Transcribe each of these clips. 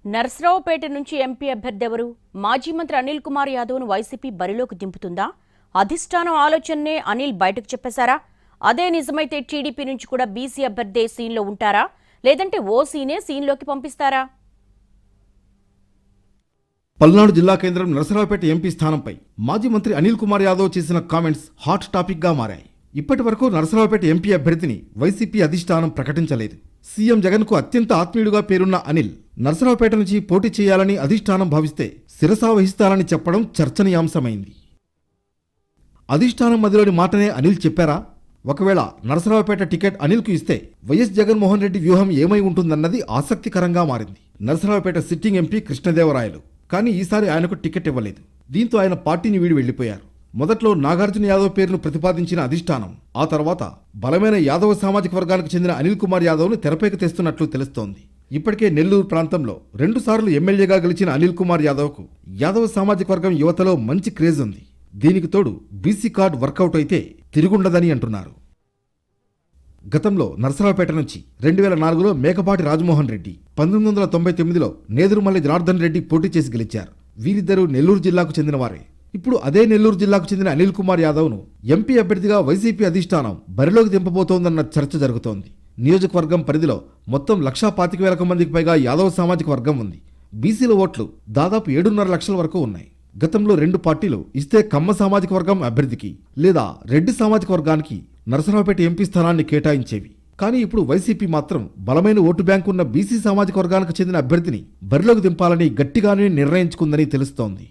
నర్సరావుపేట నుంచి ఎంపీ అభ్యర్థి ఎవరు? మాజీ మంత్రి అనిల్ కుమార్ యాదవ్ను వైసీపీ బరిలోకి దింపుతుందా? అధిష్టానం ఆలోచననే అనిల్ బయటకు చెప్పేశారా? అదే నిజమైతే టీడీపీ నుంచి కూడా బీసీ అభ్యర్థి సీన్లో ఉంటారా, లేదంటే ఓసీనే సీన్లోకి పంపిస్తారా? పల్నాడు జిల్లా కేంద్రం నర్సరావుపేట ఎంపీ స్థానంపై మాజీ మంత్రి అనిల్ కుమార్ యాదవ్ చేసిన కామెంట్స్ హాట్ టాపిక్ గా మారాయి. ఇప్పటి వరకు నర్సరావుపేట ఎంపీ అభ్యర్థిని వైసీపీ అధిష్టానం ప్రకటించలేదు. సీఎం జగన్ కు అత్యంత ఆత్మీయుడుగా పేరున్న అనిల్ నర్సరావుపేట నుంచి పోటీ చేయాలని అధిష్టానం భావిస్తే శిరసా వహిస్తారని చెప్పడం చర్చనీయాంశమైంది. అధిష్టానం మధ్యలోని మాటనే అనిల్ చెప్పారా? ఒకవేళ నర్సరావుపేట టికెట్ అనిల్ కు ఇస్తే వైఎస్ జగన్మోహన్ రెడ్డి వ్యూహం ఏమై ఉంటుందన్నది ఆసక్తికరంగా మారింది. నర్సరావుపేట సిట్టింగ్ ఎంపీ కృష్ణదేవరాయలు, కానీ ఈసారి ఆయనకు టికెట్ ఇవ్వలేదు. దీంతో ఆయన పార్టీని వీడి వెళ్లిపోయారు. మొదట్లో నాగార్జున యాదవ్ పేరును ప్రతిపాదించిన అధిష్టానం ఆ తర్వాత బలమైన యాదవ సామాజిక వర్గానికి చెందిన అనిల్ కుమార్ యాదవ్ను తెరపైకి తెస్తున్నట్లు తెలుస్తోంది. ఇప్పటికే నెల్లూరు ప్రాంతంలో 2 సార్లు ఎమ్మెల్యేగా గెలిచిన అనిల్ కుమార్ యాదవ్కు యాదవ సామాజిక వర్గం యువతలో మంచి క్రేజ్ ఉంది. దీనికి తోడు బీసీ కార్డు వర్కౌట్ అయితే తిరుగుండదని అంటున్నారు. గతంలో నర్సరావుపేట నుంచి 2004లో మేకపాటి రాజమోహన్ రెడ్డి, 1999లో నేదురుమల్లి జనార్దన్ రెడ్డి పోటీ చేసి గెలిచారు. వీరిద్దరూ నెల్లూరు జిల్లాకు చెందినవారే. ఇప్పుడు అదే నెల్లూరు జిల్లాకు చెందిన అనిల్ కుమార్ యాదవ్ను ఎంపీ అభ్యర్థిగా వైసీపీ అధిష్టానం బరిలోకి దింపబోతోందన్న చర్చ జరుగుతోంది. నియోజకవర్గం పరిధిలో మొత్తం 1,25,000 మందికి పైగా యాదవ సామాజిక వర్గం ఉంది. బీసీల ఓట్లు దాదాపు 7.5 లక్షల వరకు ఉన్నాయి. గతంలో 2 పార్టీలు ఇస్తే కమ్మ సామాజిక వర్గం అభ్యర్థికి లేదా రెడ్డి సామాజిక వర్గానికి నర్సరావుపేట ఎంపీ స్థానాన్ని కేటాయించేవి. కానీ ఇప్పుడు వైసీపీ మాత్రం బలమైన ఓటు బ్యాంకు ఉన్న బీసీ సామాజిక వర్గానికి చెందిన అభ్యర్థిని బరిలోకి దింపాలని గట్టిగానే నిర్ణయించుకుందని తెలుస్తోంది.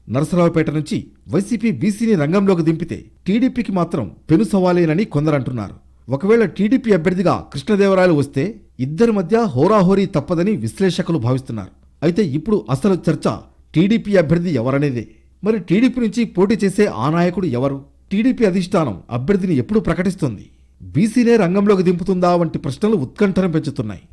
నర్సరావుపేట నుంచి వైసీపీ బీసీని రంగంలోకి దింపితే టీడీపీకి మాత్రం పెను సవాలేనని కొందరంటున్నారు. ఒకవేళ టీడీపీ అభ్యర్థిగా కృష్ణదేవరాయలు వస్తే ఇద్దరి మధ్య హోరాహోరీ తప్పదని విశ్లేషకులు భావిస్తున్నారు. అయితే ఇప్పుడు అసలు చర్చ టీడీపీ అభ్యర్థి ఎవరనేదే. మరి టీడీపీ నుంచి పోటీ చేసే ఆ నాయకుడు ఎవరు? టీడీపీ అధిష్టానం అభ్యర్థిని ఎప్పుడు ప్రకటిస్తుంది? బీసీనే రంగంలోకి దింపుతుందా వంటి ప్రశ్నలు ఉత్కంఠను పెంచుతున్నాయి.